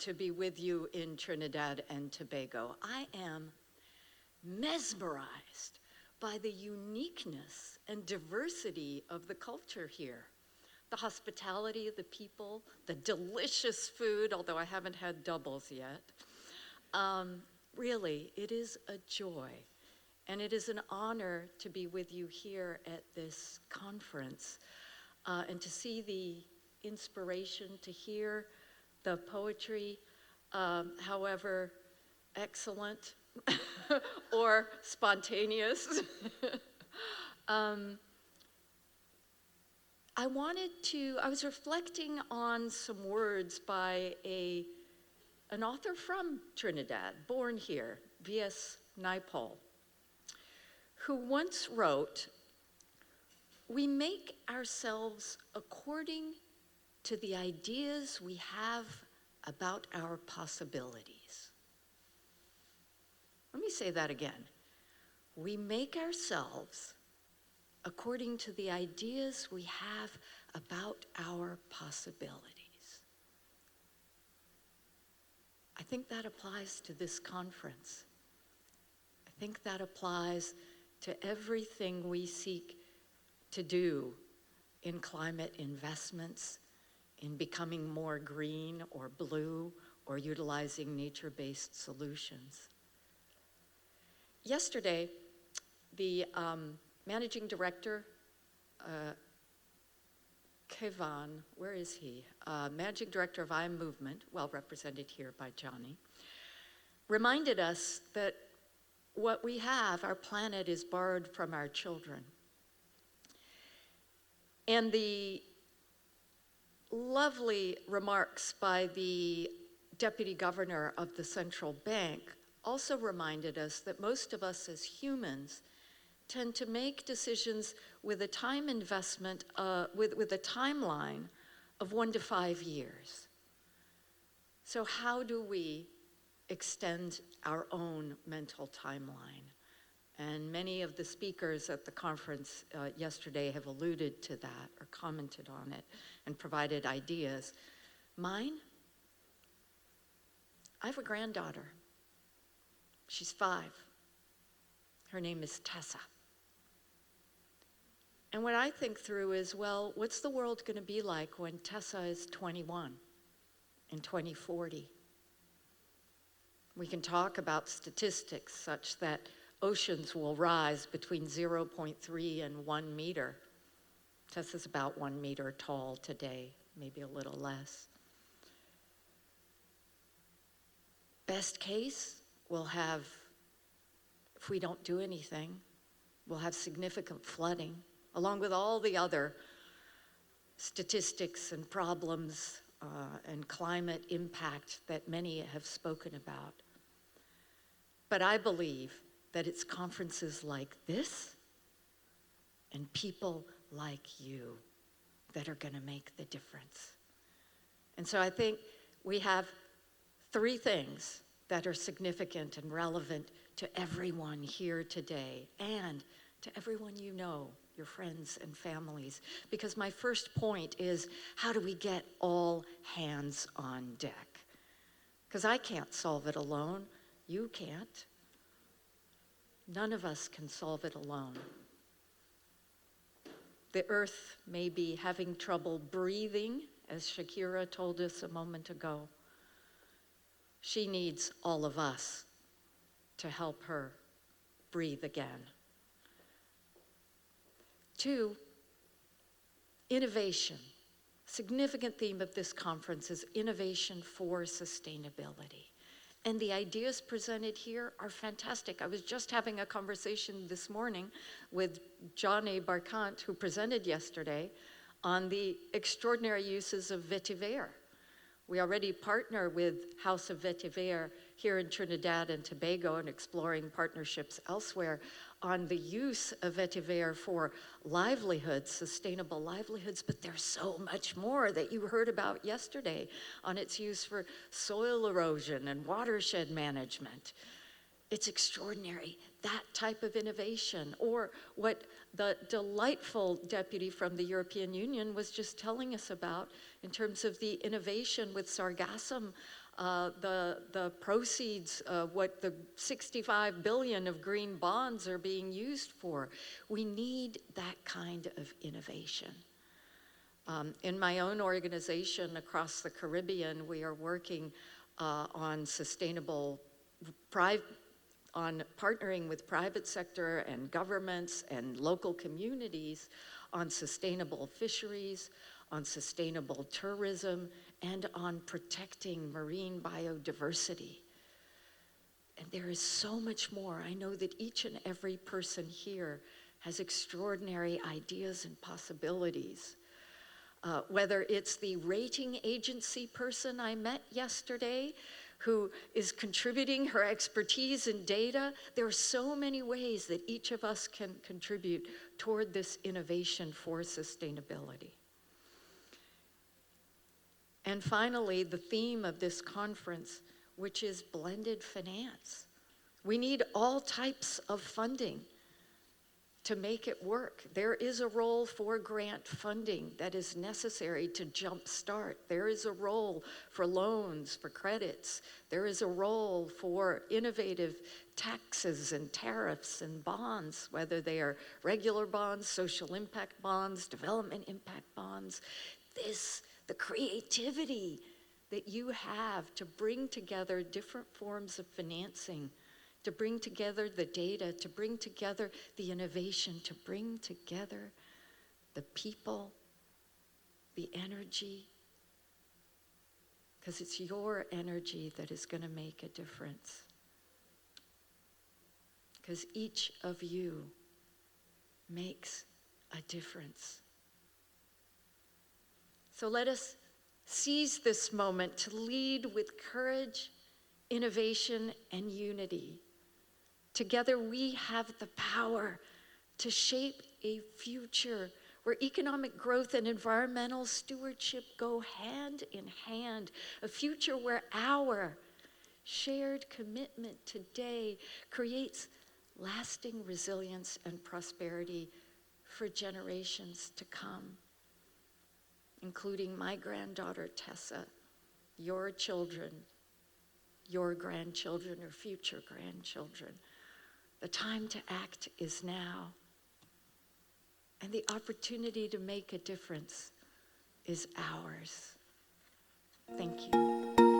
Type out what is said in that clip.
to be with you in Trinidad and Tobago. I am mesmerized by the uniqueness and diversity of the culture here. The hospitality of the people, the delicious food, although I haven't had doubles yet. Really, it is a joy. And it is an honor to be with you here at this conference and to see the inspiration, to hear the poetry, however excellent or spontaneous. I was reflecting on some words by an author from Trinidad, born here, V.S. Naipaul, who once wrote, "We make ourselves according to the ideas we have about our possibilities." Let me say that again. We make ourselves according to the ideas we have about our possibilities. I think that applies to this conference. I think that applies to everything we seek to do in climate investments, in becoming more green or blue, or utilizing nature-based solutions. Yesterday, the managing director, Kevan, where is he? Managing director of IAMovement, well represented here by Johnny, reminded us that what we have, our planet, is borrowed from our children. And the lovely remarks by the deputy governor of the central bank also reminded us that most of us as humans tend to make decisions with a time investment, with a timeline of 1 to 5 years. So how do we extend our own mental timeline? And many of the speakers at the conference yesterday have alluded to that or commented on it and provided ideas. Mine? I have a granddaughter. She's 5. Her name is Tessa. And what I think through is, well, what's the world going to be like when Tessa is 21 in 2040? We can talk about statistics such that oceans will rise between 0.3 and 1 meter. Tessa's about 1 meter tall today, maybe a little less. Best case, we'll have, if we don't do anything, we'll have significant flooding, along with all the other statistics and problems and climate impact that many have spoken about. But I believe that it's conferences like this and people like you that are going to make the difference. And so I think we have 3 things that are significant and relevant to everyone here today and to everyone you know, your friends and families. Because my first point is, how do we get all hands on deck? Because I can't solve it alone. You can't. None of us can solve it alone. The earth may be having trouble breathing, as Shakira told us a moment ago. She needs all of us to help her breathe again. 2, innovation. Significant theme of this conference is innovation for sustainability. And the ideas presented here are fantastic. I was just having a conversation this morning with Johnny Barkant, who presented yesterday, on the extraordinary uses of vetiver. We already partner with House of Vetiver here in Trinidad and Tobago and exploring partnerships elsewhere on the use of vetiver for livelihoods, sustainable livelihoods, but there's so much more that you heard about yesterday on its use for soil erosion and watershed management. It's extraordinary, that type of innovation. Or what the delightful deputy from the European Union was just telling us about in terms of the innovation with sargassum, the proceeds, what the 65 billion of green bonds are being used for. We need that kind of innovation. In my own organization across the Caribbean, we are working on partnering with private sector and governments and local communities on sustainable fisheries, on sustainable tourism, and on protecting marine biodiversity. And there is so much more. I know that each and every person here has extraordinary ideas and possibilities. Whether it's the rating agency person I met yesterday who is contributing her expertise and data, there are so many ways that each of us can contribute toward this innovation for sustainability. And finally, the theme of this conference, which is blended finance. We need all types of funding to make it work. There is a role for grant funding that is necessary to jumpstart. There is a role for loans, for credits. There is a role for innovative taxes and tariffs and bonds, whether they are regular bonds, social impact bonds, development impact bonds. The creativity that you have to bring together different forms of financing, to bring together the data, to bring together the innovation, to bring together the people, the energy, because it's your energy that is going to make a difference. Because each of you makes a difference. So let us seize this moment to lead with courage, innovation, and unity. Together we have the power to shape a future where economic growth and environmental stewardship go hand in hand, a future where our shared commitment today creates lasting resilience and prosperity for generations to come, including my granddaughter Tessa, your children, your grandchildren or future grandchildren. The time to act is now. And the opportunity to make a difference is ours. Thank you.